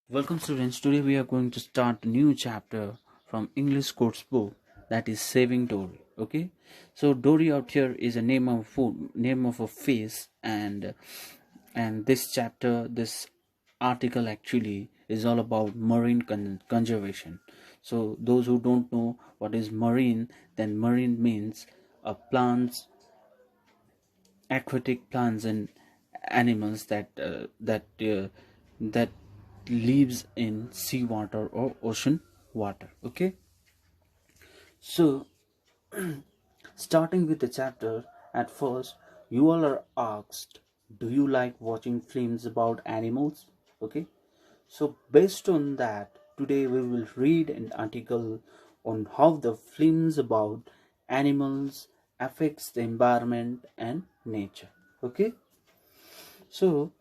Welcome students, today we are going to start a new chapter from English course book, that is Saving Dory. Okay, so Dory out here is a name of food, name of a fish, and this chapter, this article actually is all about marine conservation. So those who don't know what is marine, then marine means plants, aquatic plants and animals that lives in seawater or ocean water. Okay, so starting with the chapter, at first you all are asked, do you like watching films about animals? Okay, so based on that, today we will read an article on how the films about animals affects the environment and nature. Okay, so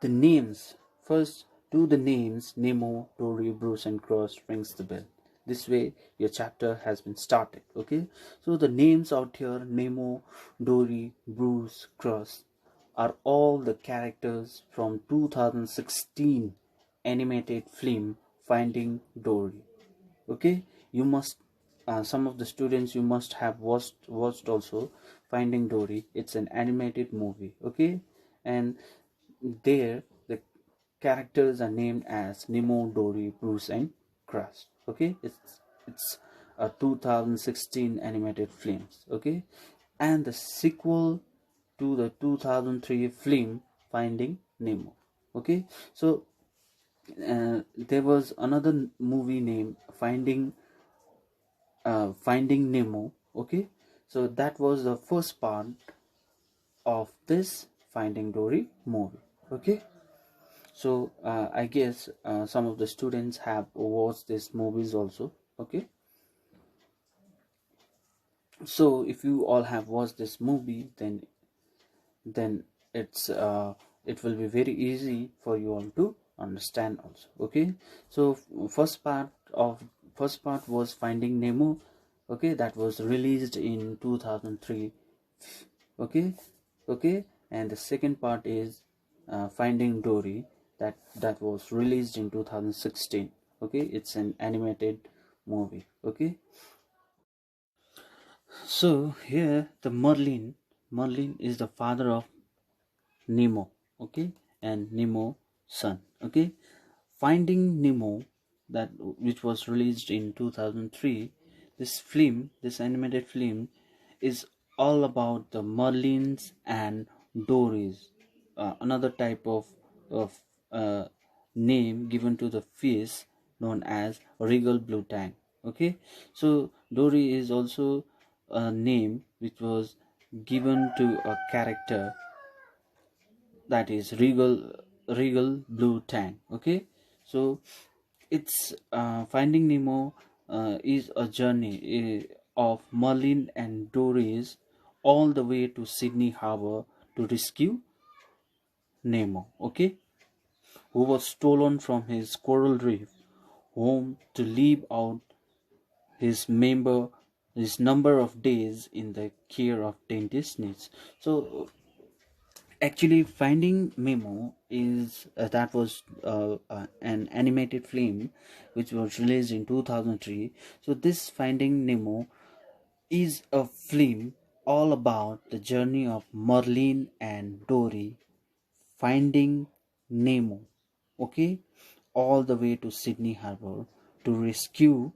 the names. First, do the names Nemo, Dory, Bruce, and Cross rings the bell. This way, your chapter has been started. Okay, so the names out here Nemo, Dory, Bruce, Cross are all the characters from 2016 animated film Finding Dory. Okay, you must some of the students you must have watched also Finding Dory. It's an animated movie. Okay, and there the characters are named as Nemo, Dory, Bruce, and Crust. Okay, it's a 2016 animated films. Okay, and the sequel to the 2003 film Finding Nemo. Okay, so there was another movie named Finding Nemo. Okay, so that was the first part of this Finding Dory movie. Okay, so I guess some of the students have watched these movies also. Okay, so if you all have watched this movie, then it will be very easy for you all to understand also. Okay, so first part was Finding Nemo. Okay, that was released in 2003. Okay, okay, and the second part is Finding Dory, that was released in 2016. Okay, it's an animated movie. Okay, so here the Merlin is the father of Nemo. Okay, and Nemo son. Okay, Finding Nemo, that which was released in 2003. This animated film is all about the Merlins and Dories, another type of name given to the fish known as regal blue tang. Okay, so Dory is also a name which was given to a character, that is regal blue tang. Okay, so it's Finding Nemo is a journey of Merlin and Doris all the way to Sydney Harbor to rescue Nemo. Okay, who was stolen from his coral reef home to live out his member his number of days in the care of dentist needs. So actually, Finding Nemo is that was an animated film which was released in 2003. So this Finding Nemo is a film all about the journey of Merlin and Dory finding Nemo. Okay, all the way to Sydney Harbor to rescue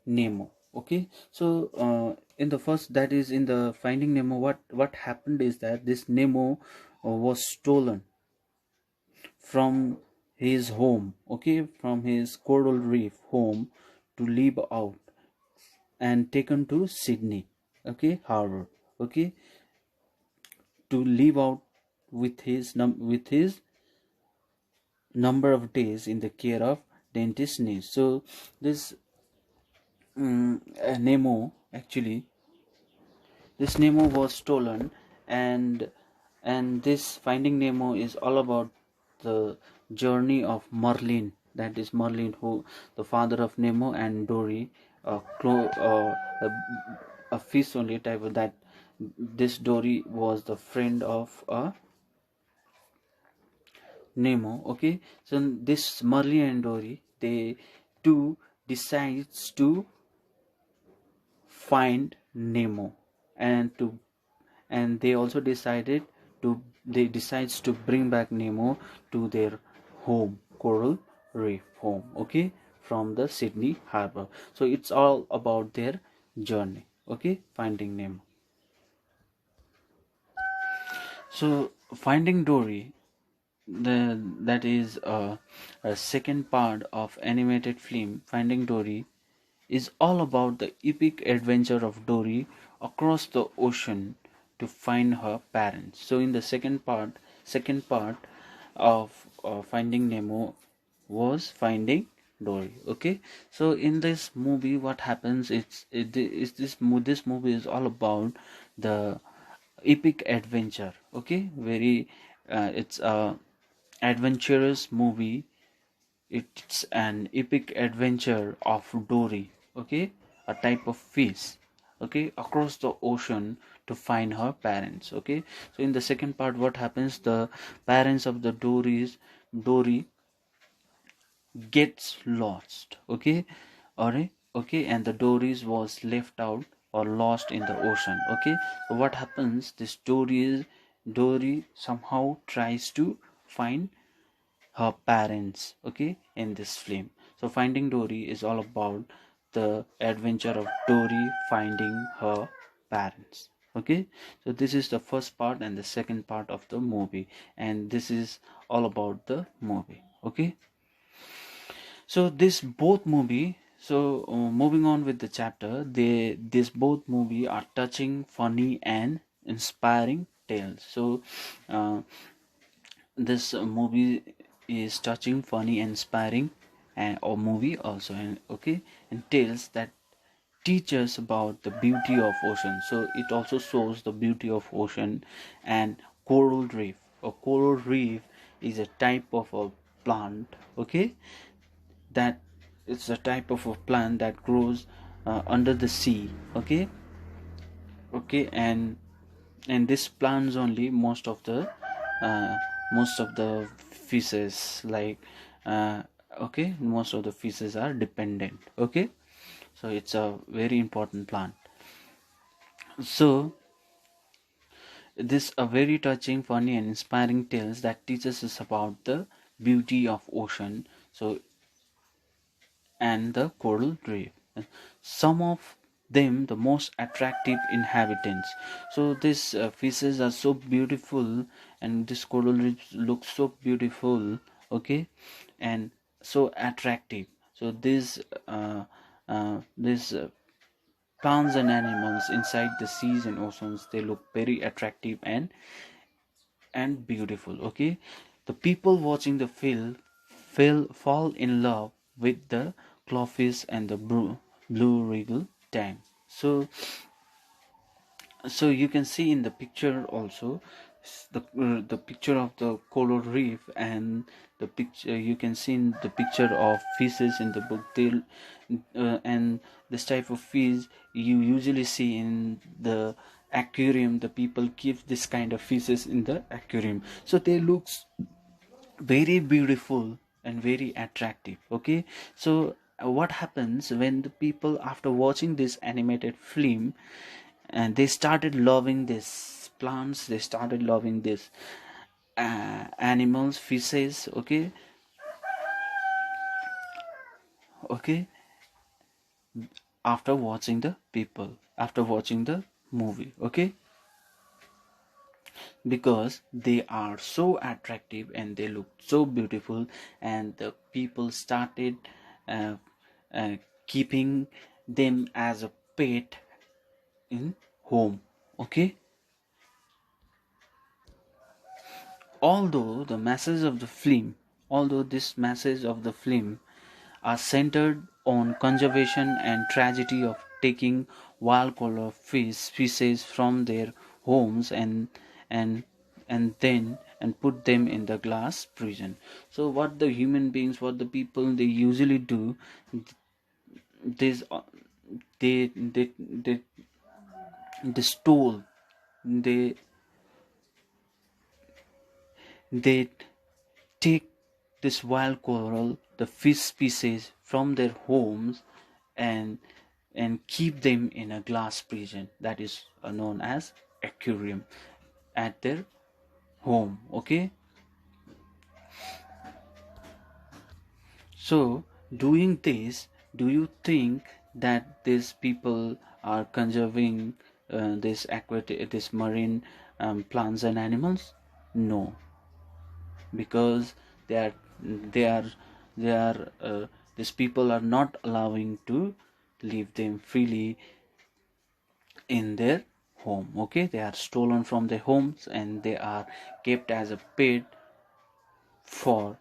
Nemo. Okay, so in the first, that is in the Finding Nemo, what happened is that this Nemo was stolen from his home. Okay, from his coral reef home to live out and taken to Sydney. Okay, harbor. Okay, to live out with his number of days in the care of dentist needs. So this Nemo, actually this Nemo was stolen, and this Finding Nemo is all about the journey of Merlin, that is Merlin, who the father of Nemo, and Dory, a fish only type of that this Dory was the friend of Nemo. Okay, so this Merlin and Dory, they two decides to find Nemo, and to and they also decided to they decides to bring back Nemo to their home, coral reef home. Okay, from the Sydney harbor. So it's all about their journey. Okay, finding Nemo. So finding Dory, that is a second part of animated film. Finding Dory is all about the epic adventure of Dory across the ocean to find her parents. So in the second part of Finding Nemo was Finding Dory. Okay, so in this movie, what happens? This movie is all about the epic adventure. Okay, very it's a adventurous movie. It's an epic adventure of Dory, okay, a type of fish, okay, across the ocean to find her parents. Okay, so in the second part, what happens? The parents of the Dory gets lost. Okay, alright, okay, and the Dories was left out or lost in the ocean. Okay, so what happens? This Dory somehow tries to find her parents, okay, in this film. So Finding Dory is all about the adventure of Dory finding her parents. Okay, so this is the first part and the second part of the movie, and this is all about the movie. Okay, so this both movie, so moving on with the chapter, they this both movie are touching, funny and inspiring tales. So uh, this movie is touching, funny, inspiring, and or movie also, and okay, and tales that teach us about the beauty of ocean. So it also shows the beauty of ocean and coral reef. A coral reef is a type of a plant, okay, that it's a type of a plant that grows under the sea. Okay, okay, and this plants only uh, most of the fishes, like okay, most of the fishes are dependent. Okay, so it's a very important plant. So this a very touching, funny and inspiring tales that teaches us about the beauty of ocean. So and the coral reef, some of them the most attractive inhabitants. So these fishes are so beautiful, and this coral reef looks so beautiful, okay, and so attractive. So these plants and animals inside the seas and oceans, they look very attractive and beautiful. Okay, the people watching the film fall in love with the clawfish and the blue regal tang. So you can see in the picture also the picture of the coral reef, and the picture you can see in the picture of fishes in the book. They and this type of fish you usually see in the aquarium. The people keep this kind of fishes in the aquarium, so they looks very beautiful and very attractive. Okay, so what happens when the people, after watching this animated film, and they started loving this plants, they started loving this animals, fishes. Okay, okay, after watching the movie. Okay, because they are so attractive and they look so beautiful, and the people started uh, uh, keeping them as a pet in home. Okay, although the message of the film although this message of the film are centered on conservation and tragedy of taking wild color species from their homes and then and put them in the glass prison. So what the human beings, what the people, they usually do, this they stole they they take this wild coral, the fish species, from their homes and keep them in a glass prison that is known as aquarium at their home. Okay, so doing this, do you think that these people are conserving this aquatic, this marine plants and animals? No, because they are they are they are these people are not allowing to leave them freely in their home. Okay, they are stolen from their homes and they are kept as a pet for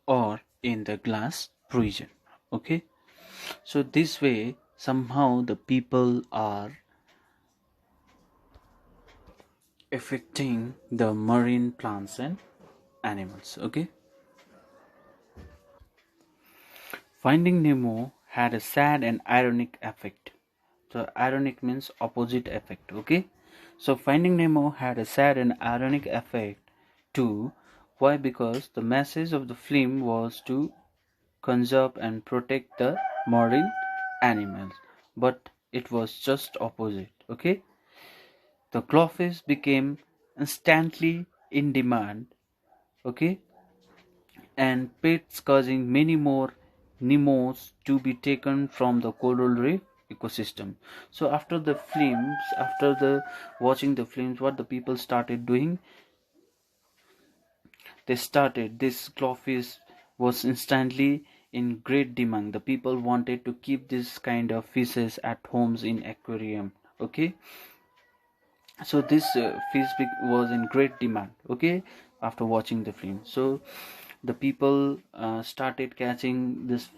or in the glass prison. Okay, so this way somehow the people are affecting the marine plants and animals. Okay, Finding Nemo had a sad and ironic effect. So ironic means opposite effect. Okay, so Finding Nemo had a sad and ironic effect too. Why? Because the message of the film was to conserve and protect the marine animals, but it was just opposite. Okay, the clawfish became instantly in demand. Okay, and pets causing many more Nemos to be taken from the coral reef ecosystem. So after the watching the films, what the people started doing, they started this clawfish was instantly in great demand. The people wanted to keep this kind of fishes at homes in aquarium. Okay, so this was in great demand. Okay, after watching the film, so the people started catching this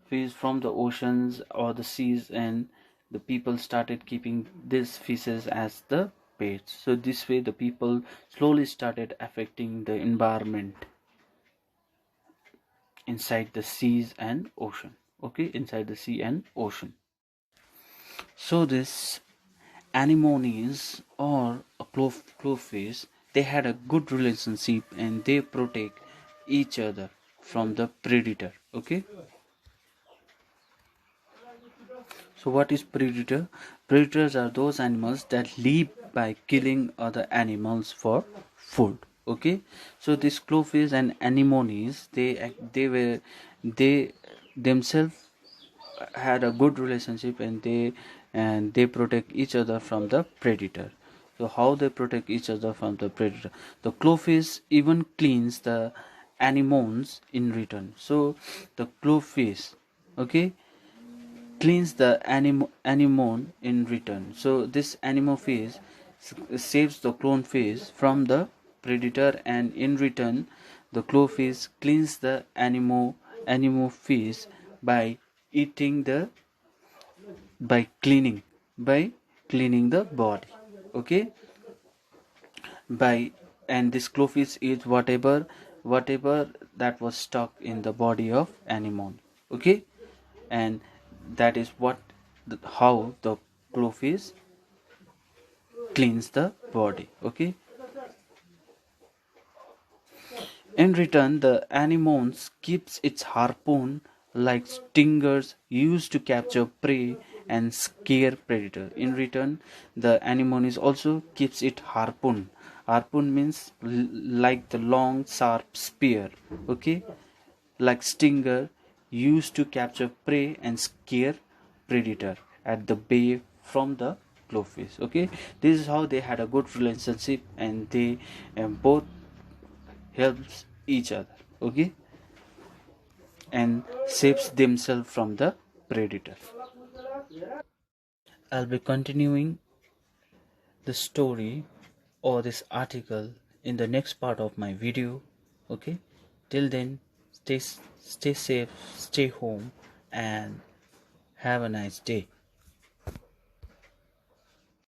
fish from the oceans or the seas, and the people started keeping these fishes as the pets. So this way the people slowly started affecting the environment inside the seas and ocean. Okay, inside the sea and ocean. So this anemones or a clowfish, they had a good relationship and they protect each other from the predator. Okay, so what is predator? Predators are those animals that live by killing other animals for food. Okay, so these clowfish and anemones, they themselves had a good relationship and they protect each other from the predator. So how they protect each other from the predator? The clowfish even cleans the anemones in return. So the clowfish, okay, cleans the anemone in return. So this anemofish saves the clownfish from the predator, and in return the clowfish cleans the anemofish by eating the by cleaning the body. Okay, by and this clowfish eats whatever that was stuck in the body of anemone. Okay, and that is how the clowfish cleans the body. Okay, in return, the anemone keeps its harpoon like stingers used to capture prey and scare predator. In return, the anemone also keeps its harpoon. Harpoon means like the long sharp spear. Okay, like stinger used to capture prey and scare predator at the bay from the clowfish. Okay, this is how they had a good relationship and they both helps each other. Okay, and saves themselves from the predator. I'll be continuing the story or this article in the next part of my video. Okay, till then, stay safe, stay home, and have a nice day.